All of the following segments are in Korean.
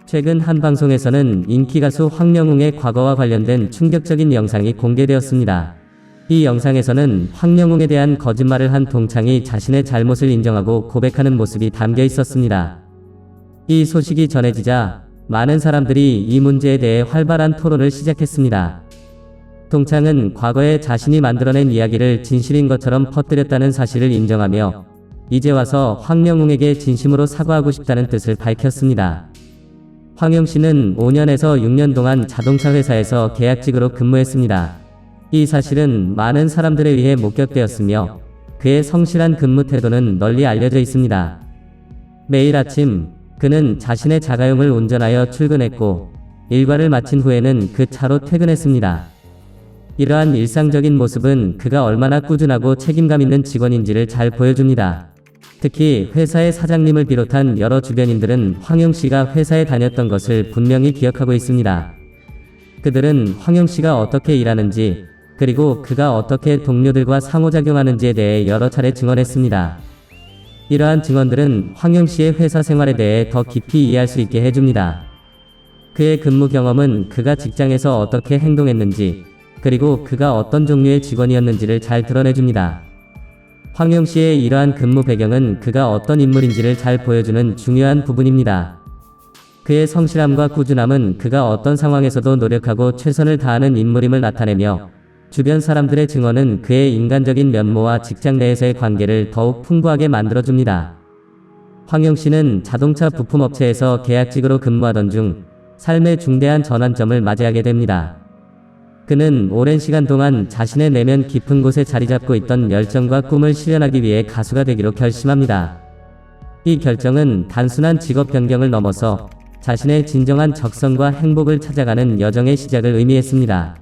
최근 한 방송에서는 인기 가수 황영웅의 과거와 관련된 충격적인 영상이 공개되었습니다. 이 영상에서는 황영웅에 대한 거짓말을 한 동창이 자신의 잘못을 인정하고 고백하는 모습이 담겨 있었습니다. 이 소식이 전해지자 많은 사람들이 이 문제에 대해 활발한 토론을 시작했습니다. 동창은 과거에 자신이 만들어낸 이야기를 진실인 것처럼 퍼뜨렸다는 사실을 인정하며 이제 와서 황영웅에게 진심으로 사과하고 싶다는 뜻을 밝혔습니다. 황영 씨는 5년에서 6년 동안 자동차 회사에서 계약직으로 근무했습니다. 이 사실은 많은 사람들에 의해 목격되었으며 그의 성실한 근무 태도는 널리 알려져 있습니다. 매일 아침 그는 자신의 자가용을 운전하여 출근했고 일과를 마친 후에는 그 차로 퇴근했습니다. 이러한 일상적인 모습은 그가 얼마나 꾸준하고 책임감 있는 직원인지를 잘 보여줍니다. 특히 회사의 사장님을 비롯한 여러 주변인들은 황영 씨가 회사에 다녔던 것을 분명히 기억하고 있습니다. 그들은 황영 씨가 어떻게 일하는지 그리고 그가 어떻게 동료들과 상호작용하는지에 대해 여러 차례 증언했습니다. 이러한 증언들은 황영 씨의 회사 생활에 대해 더 깊이 이해할 수 있게 해줍니다. 그의 근무 경험은 그가 직장에서 어떻게 행동했는지 그리고 그가 어떤 종류의 직원이었는지를 잘 드러내줍니다. 황영 씨의 이러한 근무 배경은 그가 어떤 인물인지를 잘 보여주는 중요한 부분입니다. 그의 성실함과 꾸준함은 그가 어떤 상황에서도 노력하고 최선을 다하는 인물임을 나타내며 주변 사람들의 증언은 그의 인간적인 면모와 직장 내에서의 관계를 더욱 풍부하게 만들어줍니다. 황영 씨는 자동차 부품업체에서 계약직으로 근무하던 중 삶의 중대한 전환점을 맞이하게 됩니다. 그는 오랜 시간 동안 자신의 내면 깊은 곳에 자리잡고 있던 열정과 꿈을 실현하기 위해 가수가 되기로 결심합니다. 이 결정은 단순한 직업 변경을 넘어서 자신의 진정한 적성과 행복을 찾아가는 여정의 시작을 의미했습니다.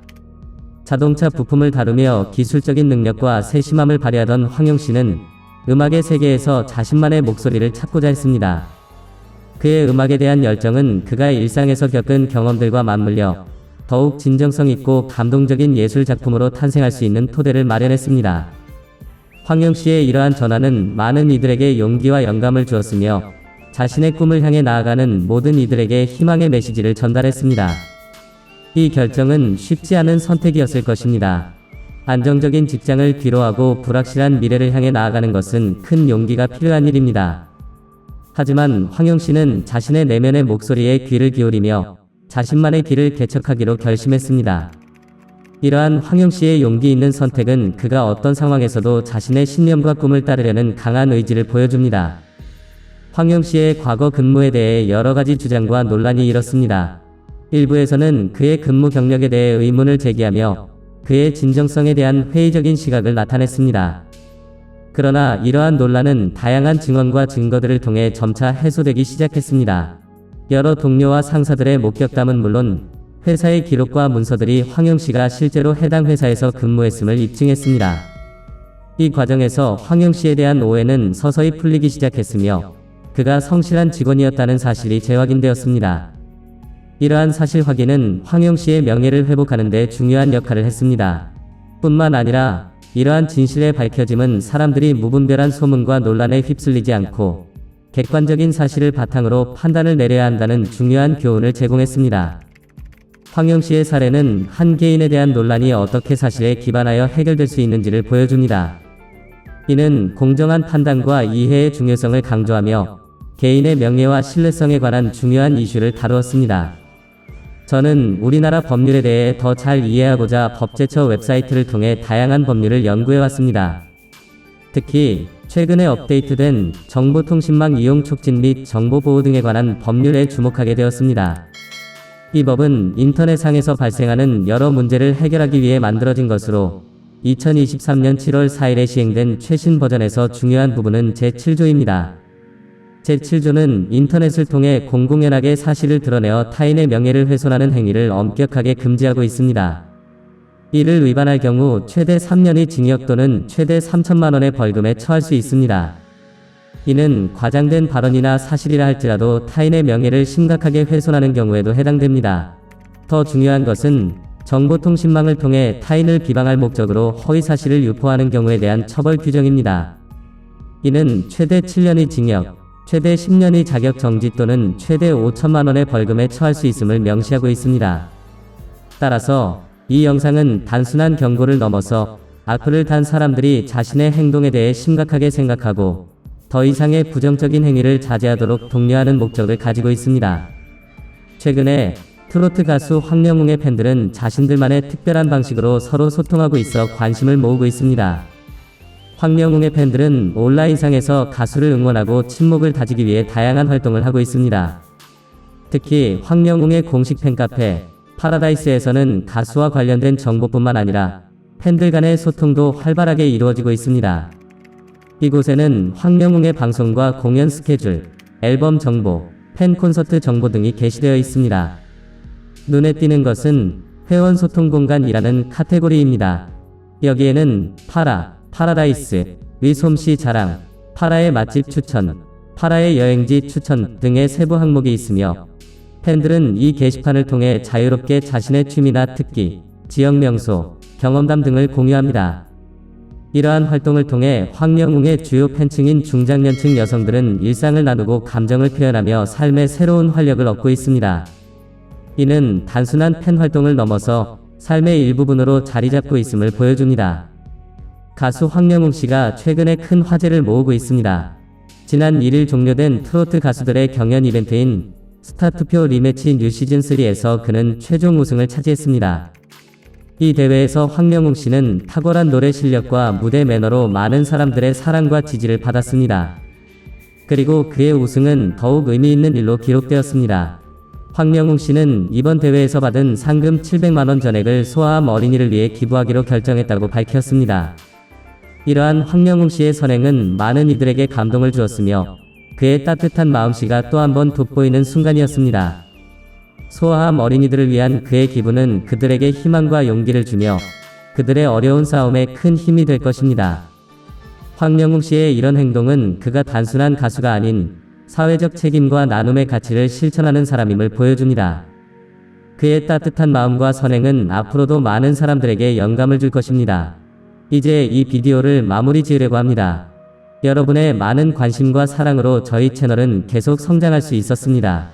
자동차 부품을 다루며 기술적인 능력과 세심함을 발휘하던 황영 씨는 음악의 세계에서 자신만의 목소리를 찾고자 했습니다. 그의 음악에 대한 열정은 그가 일상에서 겪은 경험들과 맞물려 더욱 진정성 있고 감동적인 예술 작품으로 탄생할 수 있는 토대를 마련했습니다. 황영 씨의 이러한 전환은 많은 이들에게 용기와 영감을 주었으며 자신의 꿈을 향해 나아가는 모든 이들에게 희망의 메시지를 전달했습니다. 이 결정은 쉽지 않은 선택이었을 것입니다. 안정적인 직장을 뒤로하고 불확실한 미래를 향해 나아가는 것은 큰 용기가 필요한 일입니다. 하지만 황영 씨는 자신의 내면의 목소리에 귀를 기울이며 자신만의 길을 개척하기로 결심했습니다. 이러한 황영 씨의 용기 있는 선택은 그가 어떤 상황에서도 자신의 신념과 꿈을 따르려는 강한 의지를 보여줍니다. 황영 씨의 과거 근무에 대해 여러 가지 주장과 논란이 일었습니다. 일부에서는 그의 근무 경력에 대해 의문을 제기하며 그의 진정성에 대한 회의적인 시각을 나타냈습니다. 그러나 이러한 논란은 다양한 증언과 증거들을 통해 점차 해소되기 시작했습니다. 여러 동료와 상사들의 목격담은 물론 회사의 기록과 문서들이 황영 씨가 실제로 해당 회사에서 근무했음을 입증했습니다. 이 과정에서 황영 씨에 대한 오해는 서서히 풀리기 시작했으며 그가 성실한 직원이었다는 사실이 재확인되었습니다. 이러한 사실 확인은 황영 씨의 명예를 회복하는 데 중요한 역할을 했습니다. 뿐만 아니라 이러한 진실의 밝혀짐은 사람들이 무분별한 소문과 논란에 휩쓸리지 않고 객관적인 사실을 바탕으로 판단을 내려야 한다는 중요한 교훈을 제공했습니다. 황영 씨의 사례는 한 개인에 대한 논란이 어떻게 사실에 기반하여 해결될 수 있는지를 보여줍니다. 이는 공정한 판단과 이해의 중요성을 강조하며 개인의 명예와 신뢰성에 관한 중요한 이슈를 다루었습니다. 저는 우리나라 법률에 대해 더 잘 이해하고자 법제처 웹사이트를 통해 다양한 법률을 연구해왔습니다. 특히 최근에 업데이트된 정보통신망 이용 촉진 및 정보보호 등에 관한 법률에 주목하게 되었습니다. 이 법은 인터넷상에서 발생하는 여러 문제를 해결하기 위해 만들어진 것으로 2023년 7월 4일에 시행된 최신 버전에서 중요한 부분은 제7조입니다. 제7조는 인터넷을 통해 공공연하게 사실을 드러내어 타인의 명예를 훼손하는 행위를 엄격하게 금지하고 있습니다. 이를 위반할 경우 최대 3년의 징역 또는 최대 3천만 원의 벌금에 처할 수 있습니다. 이는 과장된 발언이나 사실이라 할지라도 타인의 명예를 심각하게 훼손하는 경우에도 해당됩니다. 더 중요한 것은 정보통신망을 통해 타인을 비방할 목적으로 허위사실을 유포하는 경우에 대한 처벌 규정입니다. 이는 최대 7년의 징역, 최대 10년의 자격 정지 또는 최대 5천만 원의 벌금에 처할 수 있음을 명시하고 있습니다. 따라서 이 영상은 단순한 경고를 넘어서 악플을 단 사람들이 자신의 행동에 대해 심각하게 생각하고 더 이상의 부정적인 행위를 자제하도록 독려하는 목적을 가지고 있습니다. 최근에 트로트 가수 황영웅의 팬들은 자신들만의 특별한 방식으로 서로 소통하고 있어 관심을 모으고 있습니다. 황영웅의 팬들은 온라인상에서 가수를 응원하고 친목을 다지기 위해 다양한 활동을 하고 있습니다. 특히 황영웅의 공식 팬카페 파라다이스에서는 가수와 관련된 정보뿐만 아니라 팬들 간의 소통도 활발하게 이루어지고 있습니다. 이곳에는 황영웅의 방송과 공연 스케줄, 앨범 정보, 팬 콘서트 정보 등이 게시되어 있습니다. 눈에 띄는 것은 회원 소통 공간이라는 카테고리입니다. 여기에는 파라다이스, 솜씨 자랑, 파라의 맛집 추천, 파라의 여행지 추천 등의 세부 항목이 있으며 팬들은 이 게시판을 통해 자유롭게 자신의 취미나 특기, 지역 명소, 경험담 등을 공유합니다. 이러한 활동을 통해 황영웅의 주요 팬층인 중장년층 여성들은 일상을 나누고 감정을 표현하며 삶의 새로운 활력을 얻고 있습니다. 이는 단순한 팬 활동을 넘어서 삶의 일부분으로 자리 잡고 있음을 보여줍니다. 가수 황영웅 씨가 최근에 큰 화제를 모으고 있습니다. 지난 1일 종료된 트로트 가수들의 경연 이벤트인 스타투표 리매치 뉴 시즌3에서 그는 최종 우승을 차지했습니다. 이 대회에서 황영웅 씨는 탁월한 노래 실력과 무대 매너로 많은 사람들의 사랑과 지지를 받았습니다. 그리고 그의 우승은 더욱 의미 있는 일로 기록되었습니다. 황영웅 씨는 이번 대회에서 받은 상금 700만 원 전액을 소아암 어린이를 위해 기부하기로 결정했다고 밝혔습니다. 이러한 황영웅 씨의 선행은 많은 이들에게 감동을 주었으며 그의 따뜻한 마음씨가 또 한 번 돋보이는 순간이었습니다. 소아암 어린이들을 위한 그의 기부는 그들에게 희망과 용기를 주며 그들의 어려운 싸움에 큰 힘이 될 것입니다. 황영웅 씨의 이런 행동은 그가 단순한 가수가 아닌 사회적 책임과 나눔의 가치를 실천하는 사람임을 보여줍니다. 그의 따뜻한 마음과 선행은 앞으로도 많은 사람들에게 영감을 줄 것입니다. 이제 이 비디오를 마무리 지으려고 합니다. 여러분의 많은 관심과 사랑으로 저희 채널은 계속 성장할 수 있었습니다.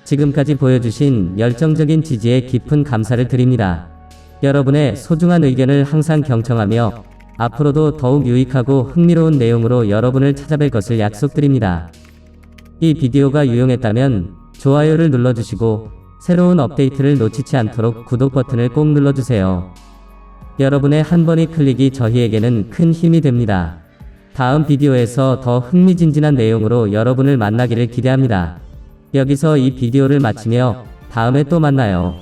지금까지 보여주신 열정적인 지지에 깊은 감사를 드립니다. 여러분의 소중한 의견을 항상 경청하며 앞으로도 더욱 유익하고 흥미로운 내용으로 여러분을 찾아뵐 것을 약속드립니다. 이 비디오가 유용했다면 좋아요를 눌러주시고 새로운 업데이트를 놓치지 않도록 구독 버튼을 꼭 눌러주세요. 여러분의 한 번의 클릭이 저희에게는 큰 힘이 됩니다. 다음 비디오에서 더 흥미진진한 내용으로 여러분을 만나기를 기대합니다. 여기서 이 비디오를 마치며 다음에 또 만나요.